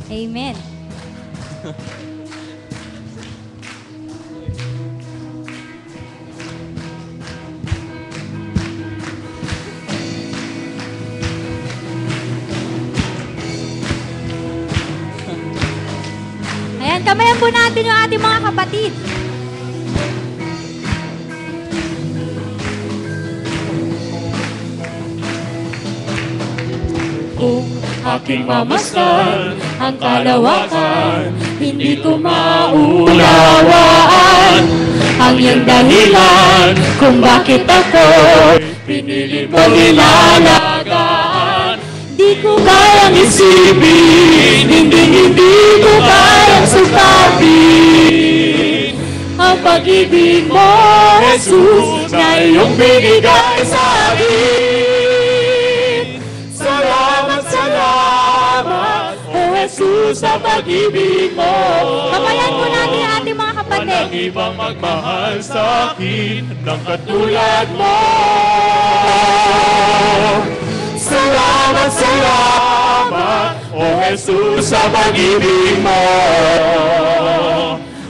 Amen. Ayan, kamayan po natin yung ating mga kapatid. Kung aking mamasdan ang kalawakan, hindi ko maunawaan ang iyong dahilan kung bakit ako pinili mong ilalagaan. Di ko kayang isipin, hindi ko kayang sukapin ang pag-ibig mo, Jesus, na iyong binigay sa akin. Salamat, O Jesus, sa pag-ibig mo. Kamayan po natin ang ating mga kapatid. Walang ibang magmahal sa akin ng katulad mo. Salamat, salamat, O Jesus, sa pag-ibig mo.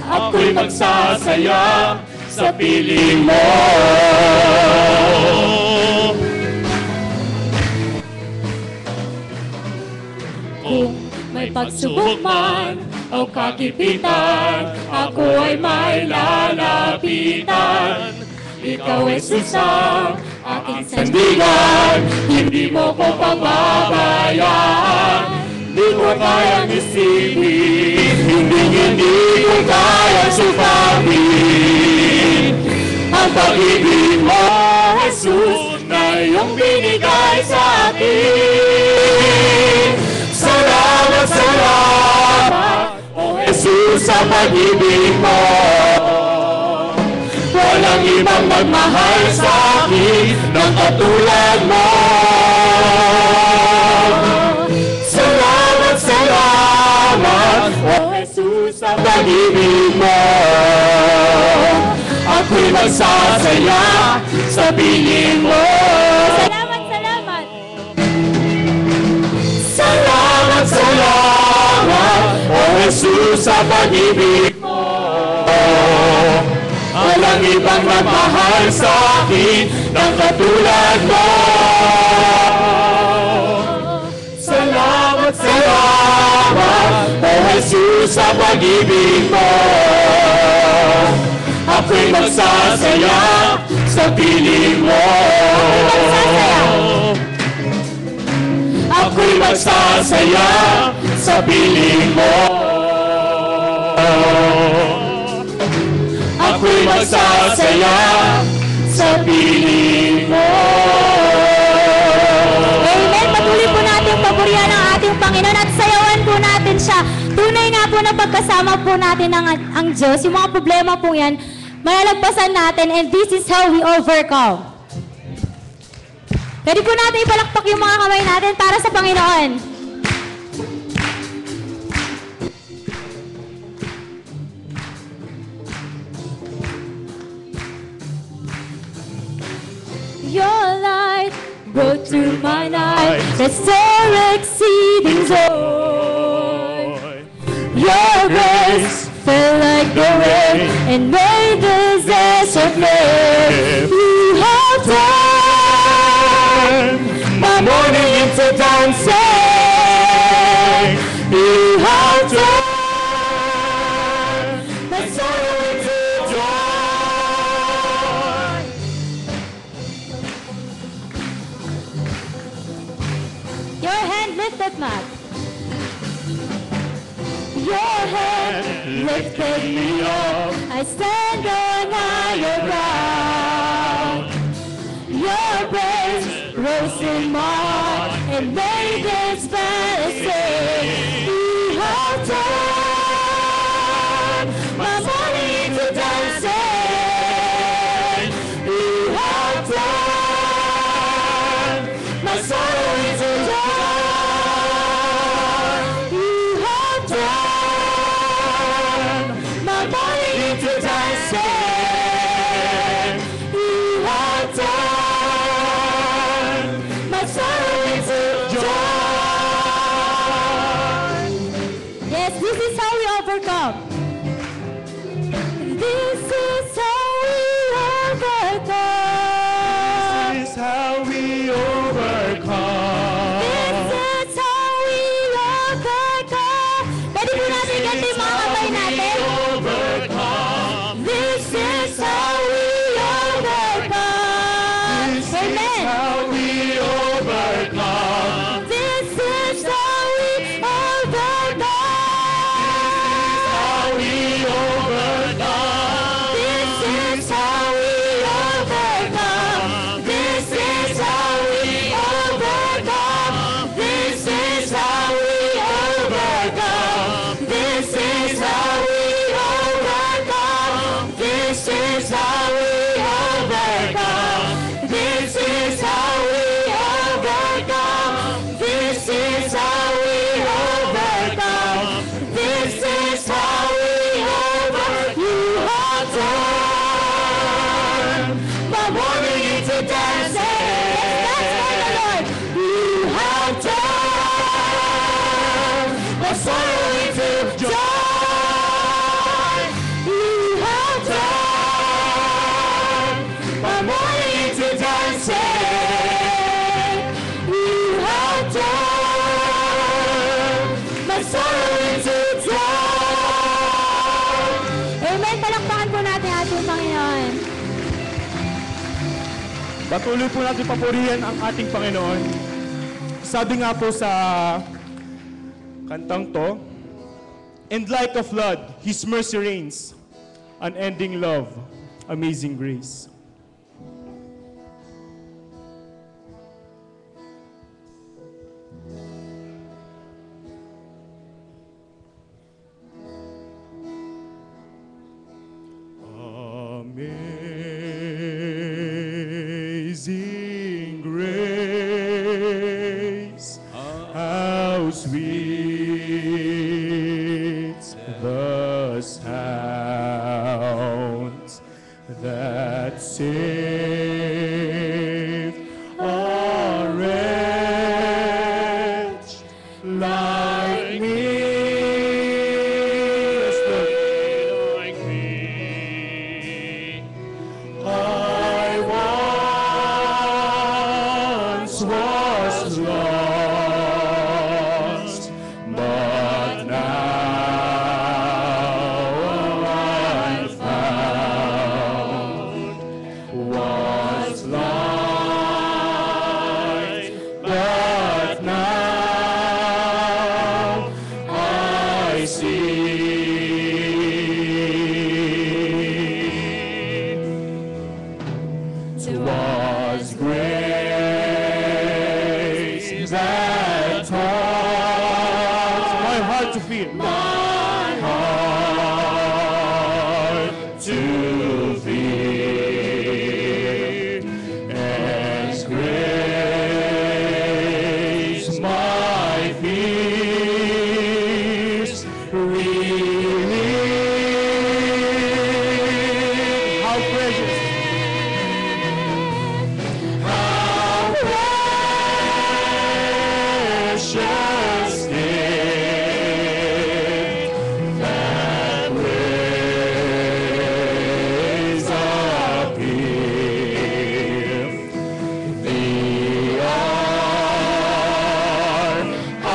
Ako'y magsasaya sa piling mo. Kung may pagsubok man o kagipitan, ako ay may lalapitan. Ikaw, Jesus, ang aking sandigan, hindi mo ko pababayaan. Di ko kayang isipin, hindi ko kayang sukapin ang pag-ibig mo, Jesus, na iyong binigay sa akin. Salamat, salamat, O Jesus, sa pag-ibig mo. Walang ibang magmahal sa akin ng katulad mo. Salamat, salamat, O Jesus, sa pag-ibig mo. Ako'y magsasaya sa piling mo. Salamat, salamat. Salamat, salamat, O Jesus, sa pag-ibig mo. Walang ibang magmahal sa akin ng katulad mo. Salamat, salamat, O Jesus, sa pag-ibig mo. Ako'y magsasaya sa piling mo. Ako'y magsasaya sa piling mo. Ako'y magsasaya sa piling mo. Amen. Patuloy po natin paburihan ang ating Panginoon at sayawan po natin siya. Tunay nga po na pagkasama po natin ang Diyos. Yung mga problema po yan, malalagpasan natin, and this is how we overcome. Pwede po natin ipalakpak yung mga kamay natin para sa Panginoon. Your light brought through my night, that's your exceeding joy. Your grace fell like the rain and made the desert plain. You have turned my mourning into dancing. You have turned my sorrow into joy. Your hand lifted, Matt. Your hand lifted me up. I stand on higher ground. Your praise rose in my heart and made this battle sing. You have turned my mourning into dancing. You have turned my sorrow into joy. You have turned my mourning into dancing. You have turned my sorrow into joy. is how we overcome. This is how we overcome. This is how we overcome. This is how we overcome. Pwede po natin ganti mga kamay natin. This is how we overcome. Amen. How we overcome. This is how we overcome. How we overcome. This is how we overcome. This is how we overcome. This is how we overcome. This is how we overcome. This is how we overcome. This is how we overcome. This is how we overcome. This is how we overcome. You have turned my mourning into dancing. Let's dance for the Lord. You have turned my sorrow into joy. You have turned my mourning into dancing. You have turned my sorrow into joy. Amen. Palakpakan po natin ating Panginoon. Patuloy po natin papurihan ang ating Panginoon. Sabi nga po sa kantang to, and like a flood, His mercy reigns, unending love, amazing grace. Amazing grace, how sweet the sound that saved a wretch like me. I once was lost, but now I'm found. Was blind, but now I see. 'Twas grace that taught my heart to feel. My heart to feel. And grace my fears relieved. How precious. Precious gift that raise up here. The hour I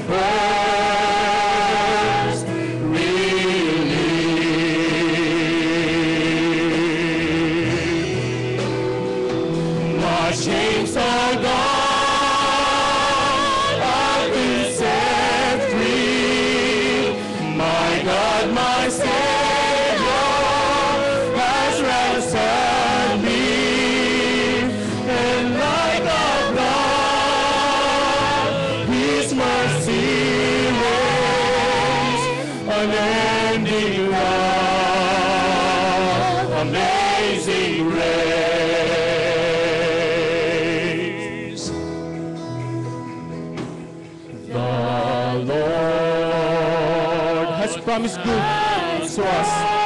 first relieved. My chains are gone. My Savior has ransomed me, and like a flood, His mercy reigns, unending love, amazing grace. The Lord has promised good to us.